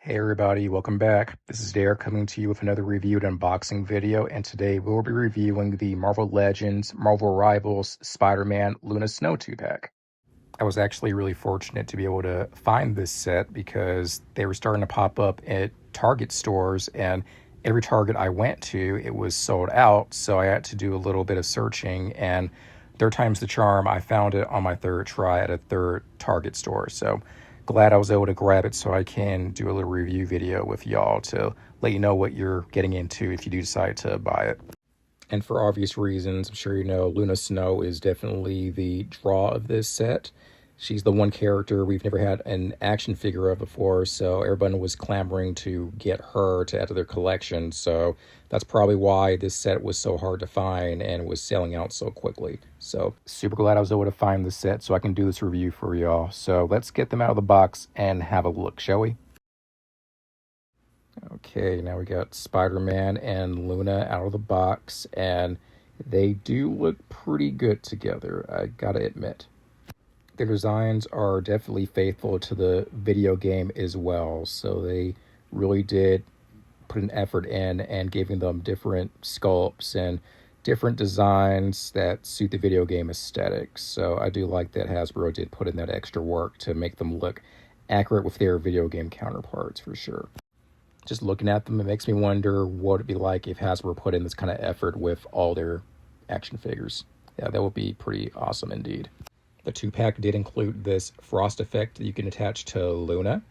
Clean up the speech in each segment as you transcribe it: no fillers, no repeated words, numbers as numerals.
Hey everybody, welcome back. This is Derek coming to you with another review and unboxing video, and today we'll be reviewing the Marvel Legends, Marvel Rivals, Spider-Man Luna Snow 2-pack. I was actually really fortunate to be able to find this set because they were starting to pop up at Target stores, and every Target I went to, it was sold out, so I had to do a little bit of searching, and third time's the charm. I found it on my third try at a third Target store, so glad I was able to grab it so I can do a little review video with y'all to let you know what you're getting into if you do decide to buy it. And for obvious reasons, I'm sure you know, Luna Snow is definitely the draw of this set. She's the one character we've never had an action figure of before, so everyone was clamoring to get her to add to their collection. So that's probably why this set was so hard to find and was selling out so quickly. So super glad I was able to find this set so I can do this review for y'all. So let's get them out of the box and have a look, shall we? Okay, now we got Spider-Man and Luna out of the box, and they do look pretty good together, I gotta admit. Their designs are definitely faithful to the video game as well, so they really did put an effort in and giving them different sculpts and different designs that suit the video game aesthetics. So I do like that Hasbro did put in that extra work to make them look accurate with their video game counterparts for sure. Just looking at them, it makes me wonder what it'd be like if Hasbro put in this kind of effort with all their action figures. Yeah, that would be pretty awesome indeed. The 2-pack did include this frost effect that you can attach to Luna.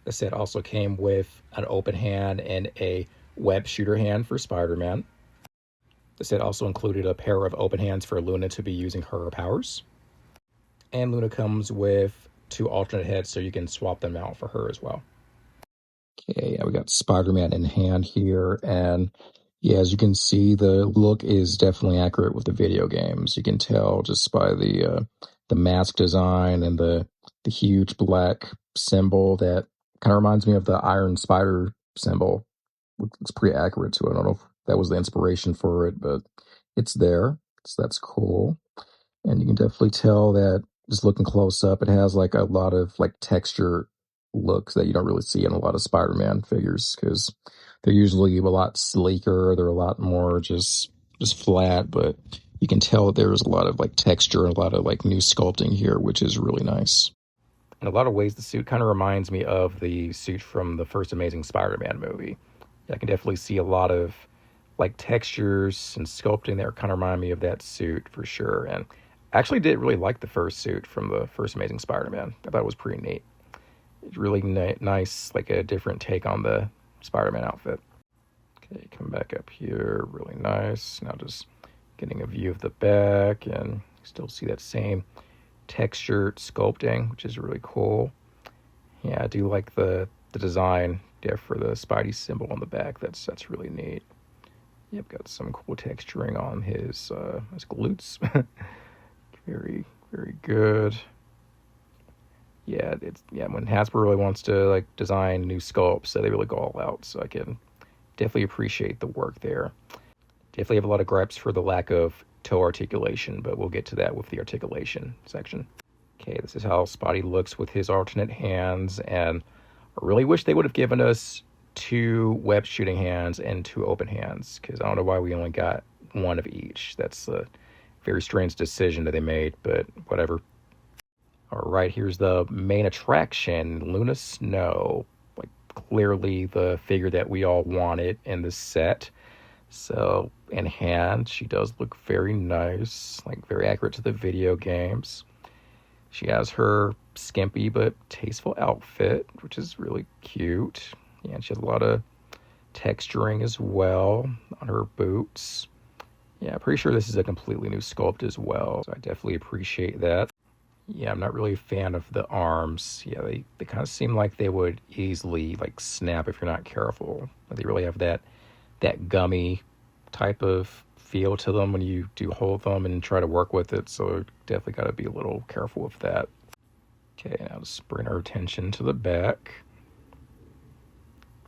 The set also came with an open hand and a web shooter hand for Spider-Man. The set also included a pair of open hands for Luna to be using her powers. And Luna comes with 2 alternate heads so you can swap them out for her as well. Okay, yeah, we got Spider-Man in hand here, and yeah, as you can see, the look is definitely accurate with the video games. You can tell just by the mask design and the huge black symbol that kind of reminds me of the Iron Spider symbol. It's pretty accurate to it. I don't know if that was the inspiration for it, but it's there, so that's cool. And you can definitely tell that just looking close up, it has like a lot of like texture looks that you don't really see in a lot of Spider-Man figures because they're usually a lot sleeker. They're a lot more just flat, but you can tell there's a lot of like texture and a lot of like new sculpting here, which is really nice. In a lot of ways, the suit kind of reminds me of the suit from the first Amazing Spider-Man movie. I can definitely see a lot of like textures and sculpting that kind of remind me of that suit for sure. And I actually did really like the first suit from the first Amazing Spider-Man. I thought it was pretty neat. It's really nice, like a different take on the Spider-Man outfit. Okay, come back up here, really nice. Now just getting a view of the back, and you still see that same textured sculpting, which is really cool. Yeah, I do like the design there for the Spidey symbol on the back. That's really neat. Yep, got some cool texturing on his glutes. Very, very good. Yeah, when Hasbro really wants to like design new sculpts, so they really go all out. So I can definitely appreciate the work there. Definitely have a lot of gripes for the lack of toe articulation, but we'll get to that with the articulation section. Okay, this is how Spotty looks with his alternate hands, and I really wish they would have given us 2 web shooting hands and 2 open hands, because I don't know why we only got 1 of each. That's a very strange decision that they made, but whatever. All right, here's the main attraction, Luna Snow. Like, clearly the figure that we all wanted in the set. So, in hand, she does look very nice, like very accurate to the video games. She has her skimpy but tasteful outfit, which is really cute. Yeah, and she has a lot of texturing as well on her boots. Yeah, pretty sure this is a completely new sculpt as well, so I definitely appreciate that. Yeah, I'm not really a fan of the arms. Yeah, they kind of seem like they would easily like snap if you're not careful. They really have that gummy type of feel to them when you do hold them and try to work with it, so definitely got to be a little careful with that. Okay, now just bring our attention to the back.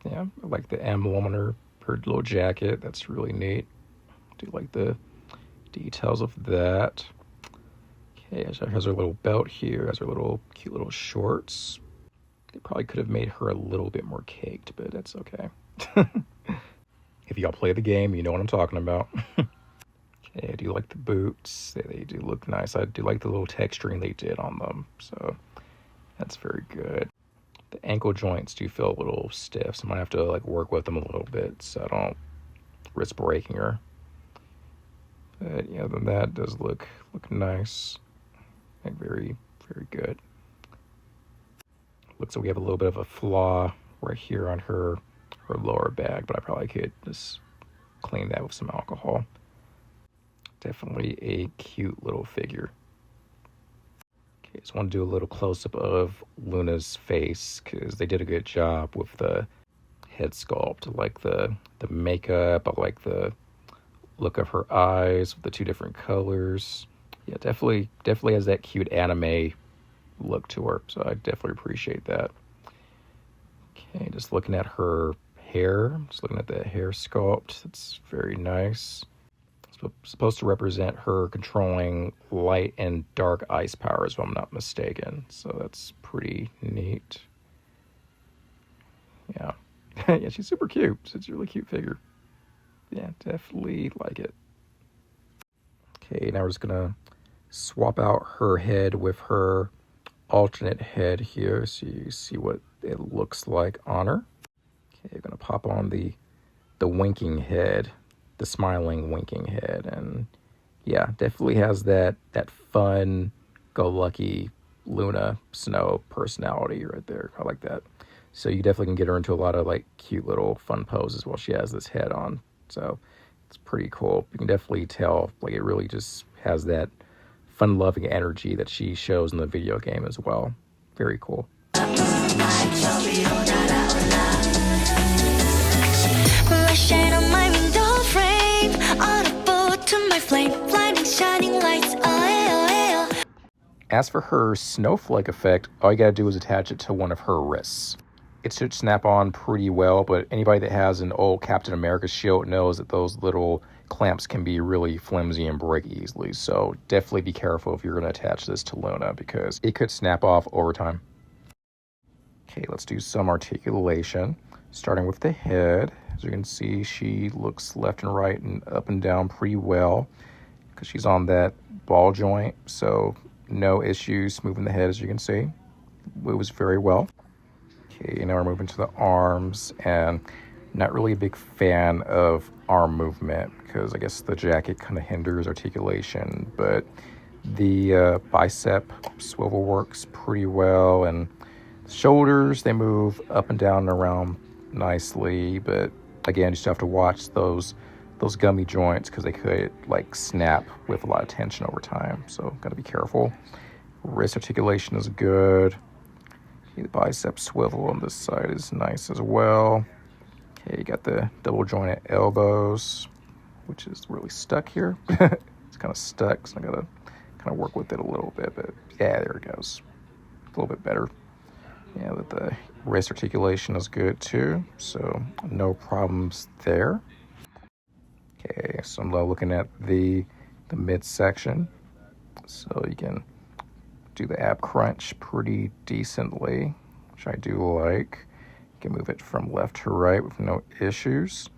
Yeah, I like the emblem on her little jacket. That's really neat. Do like the details of that. Okay, so has her little belt here, has her little cute little shorts. They probably could have made her a little bit more caked, but that's okay. If y'all play the game, you know what I'm talking about. Okay, I do like the boots. They do look nice. I do like the little texturing they did on them, so that's very good. The ankle joints do feel a little stiff, so I might have to like work with them a little bit so I don't risk breaking her. But yeah, then that does look nice. Like very, very good. Looks like we have a little bit of a flaw right here on her lower back, but I probably could just clean that with some alcohol. Definitely a cute little figure. Okay, just want to do a little close-up of Luna's face because they did a good job with the head sculpt. I like the makeup. I like the look of her eyes with the two different colors. Yeah, definitely has that cute anime look to her, so I definitely appreciate that. Okay, just looking at her hair, just looking at that hair sculpt. It's very nice. It's supposed to represent her controlling light and dark ice powers, if I'm not mistaken, so that's pretty neat. Yeah. Yeah, she's super cute. It's a really cute figure. Yeah, definitely like it. Okay, now we're just gonna swap out her head with her alternate head here so you see what it looks like on her. Okay, I'm gonna pop on the winking head, the smiling winking head, and yeah, definitely has that fun go lucky Luna Snow personality right there. I like that. So you definitely can get her into a lot of like cute little fun poses while she has this head on. So it's pretty cool. You can definitely tell like it really just has that fun-loving energy that she shows in the video game as well. Very cool. As for her snowflake effect, all you gotta do is attach it to one of her wrists. It should snap on pretty well, but anybody that has an old Captain America shield knows that those little clamps can be really flimsy and break easily. So definitely be careful if you're going to attach this to Luna because it could snap off over time. Okay, let's do some articulation. Starting with the head. As you can see, she looks left and right and up and down pretty well because she's on that ball joint. So no issues moving the head, as you can see. Moves very well. Okay, now we're moving to the arms, and not really a big fan of arm movement because I guess the jacket kind of hinders articulation, but the bicep swivel works pretty well, and shoulders, they move up and down and around nicely, but again, you just have to watch those gummy joints because they could like snap with a lot of tension over time, so gotta be careful. Wrist articulation is good. The bicep swivel on this side is nice as well. Okay, you got the double jointed elbows, which is really stuck here. It's kind of stuck, so I gotta kind of work with it a little bit, but yeah, there it goes. A little bit better. Yeah, but the wrist articulation is good too, so no problems there. Okay, so I'm now looking at the midsection, so you can do the ab crunch pretty decently, which I do like. You can move it from left to right with no issues.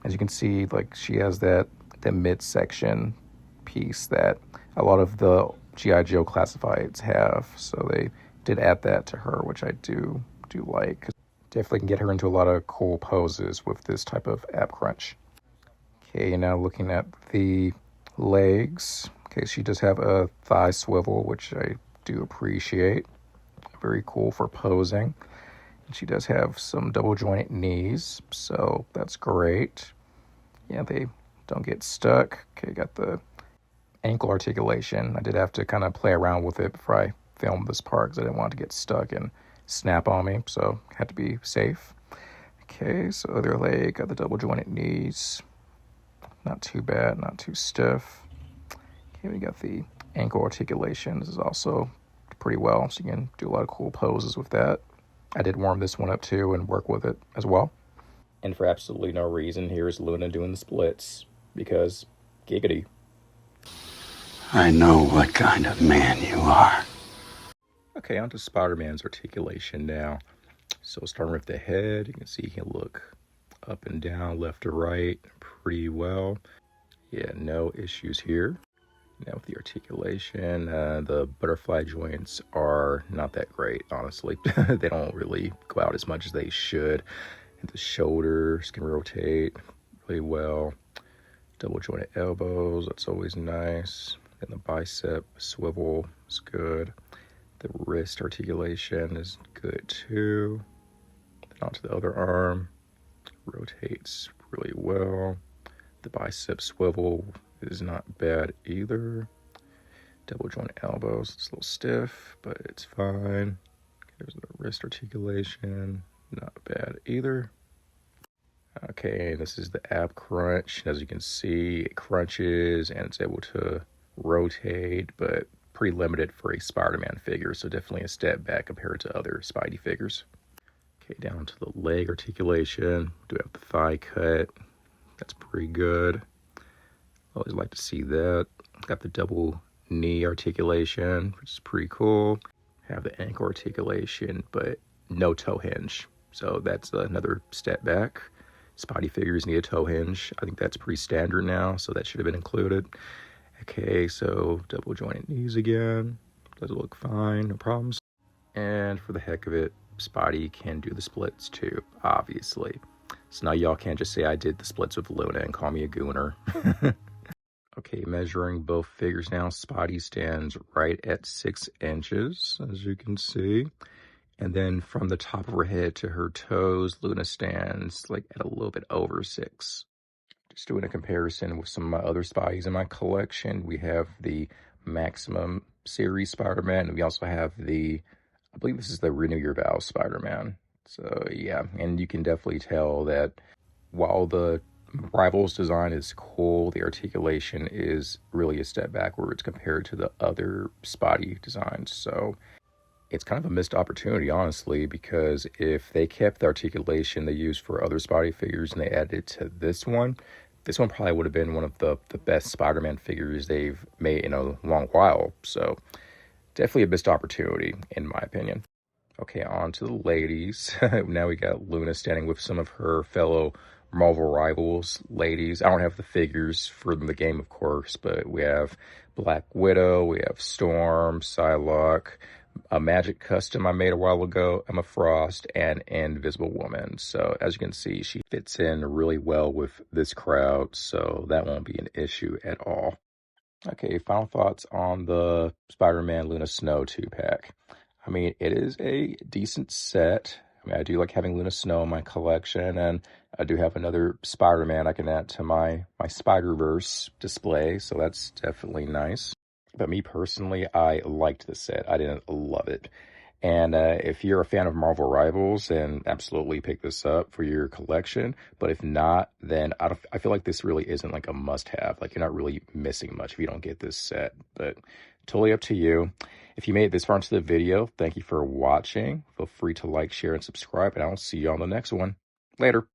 As you can see, like she has the midsection piece that a lot of the G.I. Joe classifieds have, so they did add that to her, which I do like. Definitely can get her into a lot of cool poses with this type of ab crunch. Okay, now looking at the legs. Okay, she does have a thigh swivel, which I do appreciate. Very cool for posing. And she does have some double jointed knees, so that's great. Yeah, they don't get stuck. Okay, got the ankle articulation. I did have to kind of play around with it before I filmed this part because I didn't want it to get stuck and snap on me, so had to be safe. Okay, so other leg, got the double jointed knees. Not too bad, not too stiff. Okay, we got the ankle articulation. This is also pretty well, so you can do a lot of cool poses with that. I did warm this one up too and work with it as well. And for absolutely no reason, here's Luna doing the splits because giggity. I know what kind of man you are. Okay, on to Spider-Man's articulation now. So starting with the head, you can see he can look up and down, left to right, pretty well. Yeah, no issues here. Now with the articulation, the butterfly joints are not that great, honestly. They don't really go out as much as they should. And the shoulders can rotate really well. Double jointed elbows, that's always nice. And the bicep swivel is good. The wrist articulation is good too. Then onto the other arm, rotates really well. The bicep swivel is not bad either. Double joint elbows, it's a little stiff, but it's fine. There's the wrist articulation, not bad either. Okay, this is the ab crunch. As you can see, it crunches and it's able to rotate, but pretty limited for a Spider-Man figure, so definitely a step back compared to other Spidey figures. Okay, down to the leg articulation. Do have the thigh cut. That's pretty good. Always like to see that. Got the double knee articulation, which is pretty cool. Have the ankle articulation, but no toe hinge. So that's another step back. Spidey figures need a toe hinge. I think that's pretty standard now, so that should have been included. Okay, so double jointed knees again. Does look fine, no problems. And for the heck of it, Spidey can do the splits too, obviously. So now y'all can't just say I did the splits with Luna and call me a gooner. Okay, measuring both figures now. Spidey stands right at 6 inches, as you can see. And then from the top of her head to her toes, Luna stands like at a little bit over 6. Just doing a comparison with some of my other Spideys in my collection. We have the Maximum Series Spider-Man, and we also have the, I believe this is the Renew Your Vows Spider-Man. So yeah, and you can definitely tell that while the Rivals design is cool, the articulation is really a step backwards compared to the other Spidey designs. So it's kind of a missed opportunity, honestly, because if they kept the articulation they used for other Spidey figures and they added it to this one probably would have been one of the best Spider-Man figures they've made in a long while. So definitely a missed opportunity, in my opinion. Okay, on to the ladies. Now we got Luna standing with some of her fellow Marvel Rivals ladies. I don't have the figures for the game, of course, but we have Black Widow, we have Storm, Psylocke, a Magic custom I made a while ago, Emma Frost, and Invisible Woman. So as you can see, she fits in really well with this crowd, so that won't be an issue at all. Okay, final thoughts on the Spider-Man Luna Snow 2-pack. I mean, it is a decent set. I mean, I do like having Luna Snow in my collection, and I do have another Spider-Man I can add to my Spider-Verse display, so that's definitely nice. But me personally, I liked the set. I didn't love it. And if you're a fan of Marvel Rivals, then absolutely pick this up for your collection. But if not, then I feel like this really isn't like a must-have. Like, you're not really missing much if you don't get this set. But totally up to you. If you made it this far into the video, thank you for watching. Feel free to like, share, and subscribe, and I'll see you on the next one. Later.